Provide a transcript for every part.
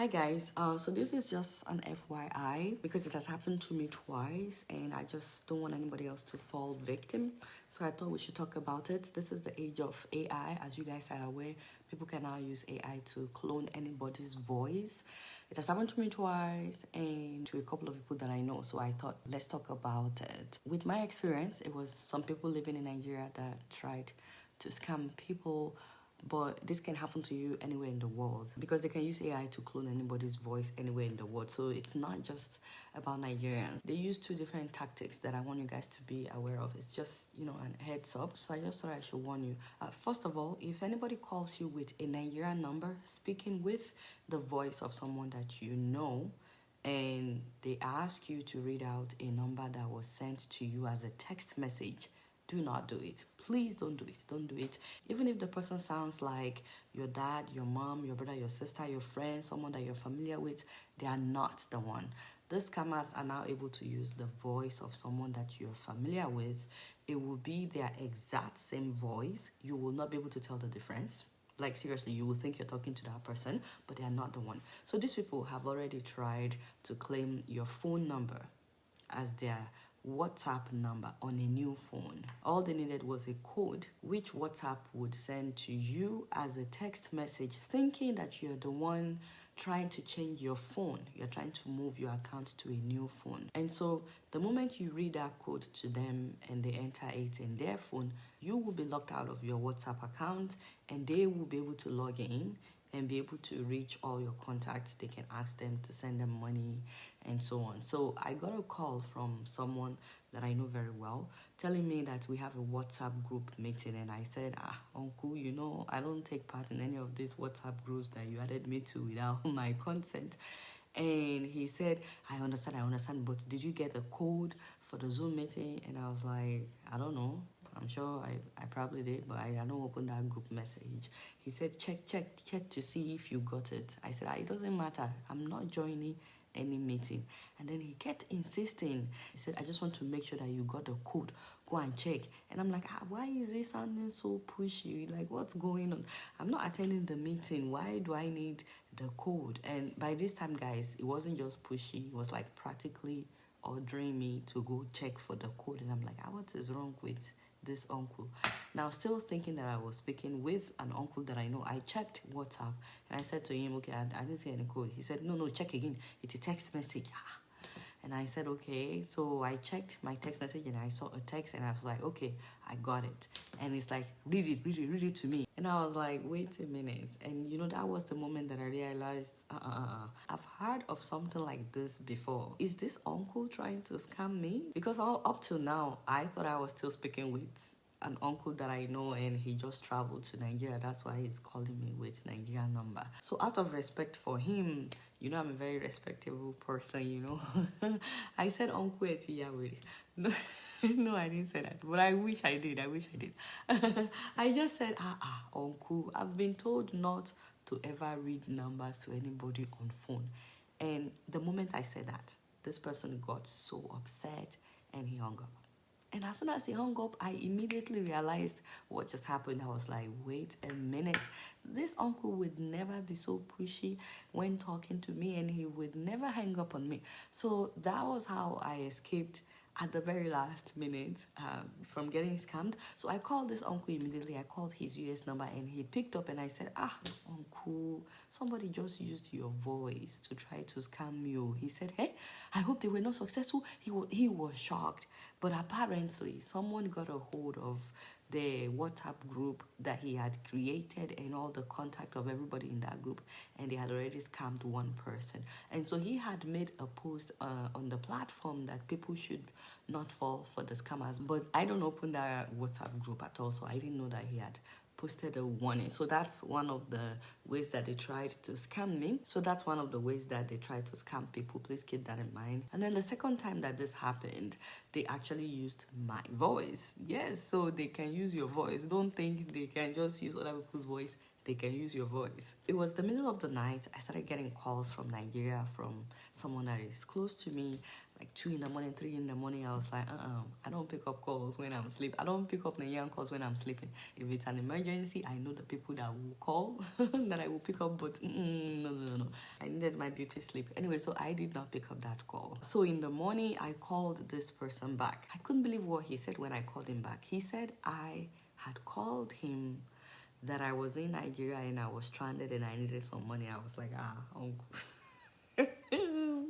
Hi guys, so this is just an FYI because it has happened to me twice and I just don't want anybody else to fall victim. So I thought we should talk about it. This is the age of AI. As you guys are aware, people can now use AI to clone anybody's voice. It has happened to me twice and to a couple of people that I know. So I thought, let's talk about it. With my experience, it was some people living in Nigeria that tried to scam people, but this can happen to you anywhere in the world because they can use AI to clone anybody's voice anywhere in the world. So it's not just about Nigerians. They use two different tactics that I want you guys to be aware of. It's just, a heads up. So I just thought I should warn you. First of all, if anybody calls you with a Nigerian number, speaking with the voice of someone that you know, and they ask you to read out a number that was sent to you as a text message, do not do it. Please don't do it. Don't do it. Even if the person sounds like your dad, your mom, your brother, your sister, your friend, someone that you're familiar with, they are not the one. These scammers are now able to use the voice of someone that you're familiar with. It will be their exact same voice. You will not be able to tell the difference. Like seriously, you will think you're talking to that person, but they are not the one. So these people have already tried to claim your phone number as their WhatsApp number on a new phone. All they needed was a code which WhatsApp would send to you as a text message, thinking that you're the one trying to change your phone. You're trying to move your account to a new phone. And so the moment you read that code to them and they enter it in their phone, you will be locked out of your WhatsApp account and they will be able to log in and be able to reach all your contacts. They can ask them to send them money and so on. So I got a call from someone that I know very well telling me that we have a WhatsApp group meeting, and I said, uncle, I don't take part in any of these WhatsApp groups that you added me to without my consent. And he said, I understand, but did you get a code for the Zoom meeting? And I was like, I don't know. I'm sure I probably did, but I don't open that group message. He said, check to see if you got it. I said, it doesn't matter. I'm not joining any meeting. And then he kept insisting. He said, I just want to make sure that you got the code. Go and check. And I'm like, why is this sounding so pushy? Like, what's going on? I'm not attending the meeting. Why do I need the code? And by this time, guys, it wasn't just pushy. It was like practically ordering me to go check for the code. And I'm like, what is wrong with this uncle? Now, still thinking that I was speaking with an uncle that I know, I checked WhatsApp and I said to him, okay, I didn't see any code. He said, no, check again. It's a text message. And I said, okay. So I checked my text message and I saw a text and I was like, okay, I got it. And it's like, read it to me. And I was like, wait a minute. And that was the moment that I realized, I've heard of something like this before. Is this uncle trying to scam me? Because up till now, I thought I was still speaking with an uncle that I know, and he just traveled to Nigeria. That's why he's calling me with Nigerian number. So out of respect for him, I'm a very respectable person, I said, Uncle Etiyawe. No, no, I didn't say that, but I wish I did. I just said, Uncle, I've been told not to ever read numbers to anybody on phone. And the moment I said that, this person got so upset and he hung up. And as soon as he hung up, I immediately realized what just happened. I was like, wait a minute. This uncle would never be so pushy when talking to me, and he would never hang up on me. So that was how I escaped at the very last minute from getting scammed. So I called this uncle immediately. I called his US number and he picked up, and I said, uncle, somebody just used your voice to try to scam you. He said, hey, I hope they were not successful. He was shocked. But apparently someone got a hold of the WhatsApp group that he had created and all the contact of everybody in that group, and they had already scammed one person. And so he had made a post on the platform that people should not fall for the scammers. But I don't open that WhatsApp group at all, so I didn't know that he had posted a warning. So that's one of the ways that they tried to scam me. So that's one of the ways that they tried to scam people. Please keep that in mind. And then the second time that this happened, they actually used my voice. Yes, so they can use your voice. Don't think they can just use other people's voice. They can use your voice. It was the middle of the night. I started getting calls from Nigeria from someone that is close to me like 2 in the morning, 3 in the morning. I was like, I don't pick up calls when I'm sleeping. I don't pick up Nigerian calls when I'm sleeping. If it's an emergency, I know the people that will call that I will pick up, but no. I needed my beauty sleep. Anyway, so I did not pick up that call. So in the morning, I called this person back. I couldn't believe what he said when I called him back. He said I had called him that I was in Nigeria and I was stranded and I needed some money. I was like, uncle.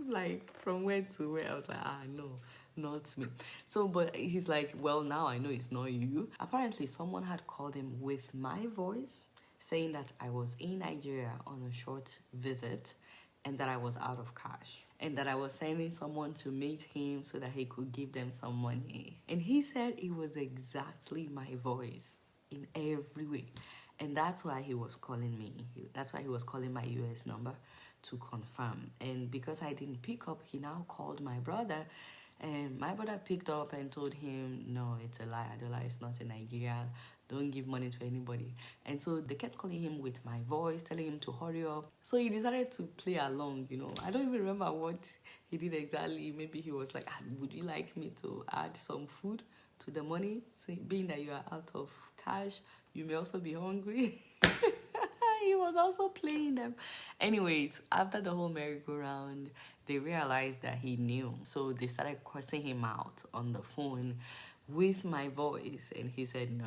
Like, from where to where? I was like, no, not me. So, but he's like, well, now I know it's not you. Apparently, someone had called him with my voice, saying that I was in Nigeria on a short visit and that I was out of cash. And that I was sending someone to meet him so that he could give them some money. And he said it was exactly my voice in every way. And that's why he was calling me. That's why he was calling my US number to confirm. And because I didn't pick up, he now called my brother. And my brother picked up and told him, no, it's a lie. Adola is not in Nigeria. Don't give money to anybody. And so they kept calling him with my voice, telling him to hurry up. So he decided to play along, you know. I don't even remember what he did exactly. Maybe he was like, would you like me to add some food to the money? So being that you are out of cash, you may also be hungry. He was also playing them. Anyways, after the whole merry-go-round, they realized that he knew. So they started cursing him out on the phone with my voice. And he said, no,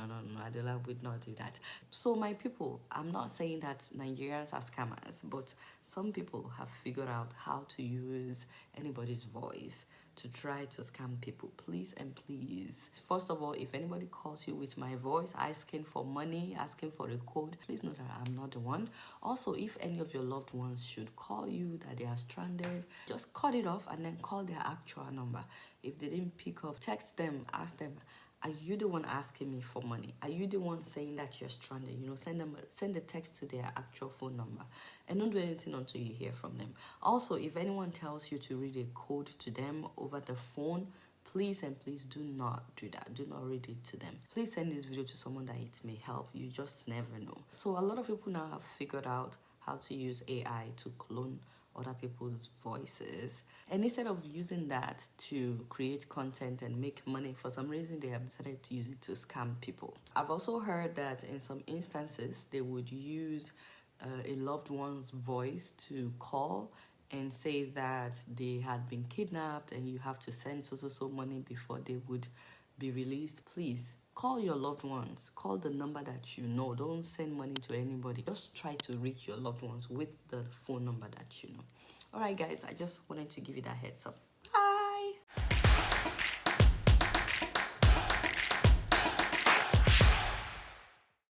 Adola would not do that. So my people, I'm not saying that Nigerians are scammers, but some people have figured out how to use anybody's voice to try to scam people. Please and please, first of all, if anybody calls you with my voice asking for money, asking for a code, please know that I'm not the one. Also, if any of your loved ones should call you that they are stranded, just cut it off and then call their actual number. If they didn't pick up, text them, ask them, are you the one asking me for money? Are you the one saying that you're stranded? You know, send a text to their actual phone number. And don't do anything until you hear from them. Also, if anyone tells you to read a code to them over the phone, please and please do not do that. Do not read it to them. Please send this video to someone that it may help. You just never know. So a lot of people now have figured out how to use AI to clone other people's voices, and instead of using that to create content and make money, for some reason they have decided to use it to scam people. I've also heard that in some instances they would use a loved one's voice to call and say that they had been kidnapped and you have to send so money before they would be released. Please call your loved ones. Call the number that you know. Don't send money to anybody. Just try to reach your loved ones with the phone number that you know. All right, guys, I just wanted to give you that heads up.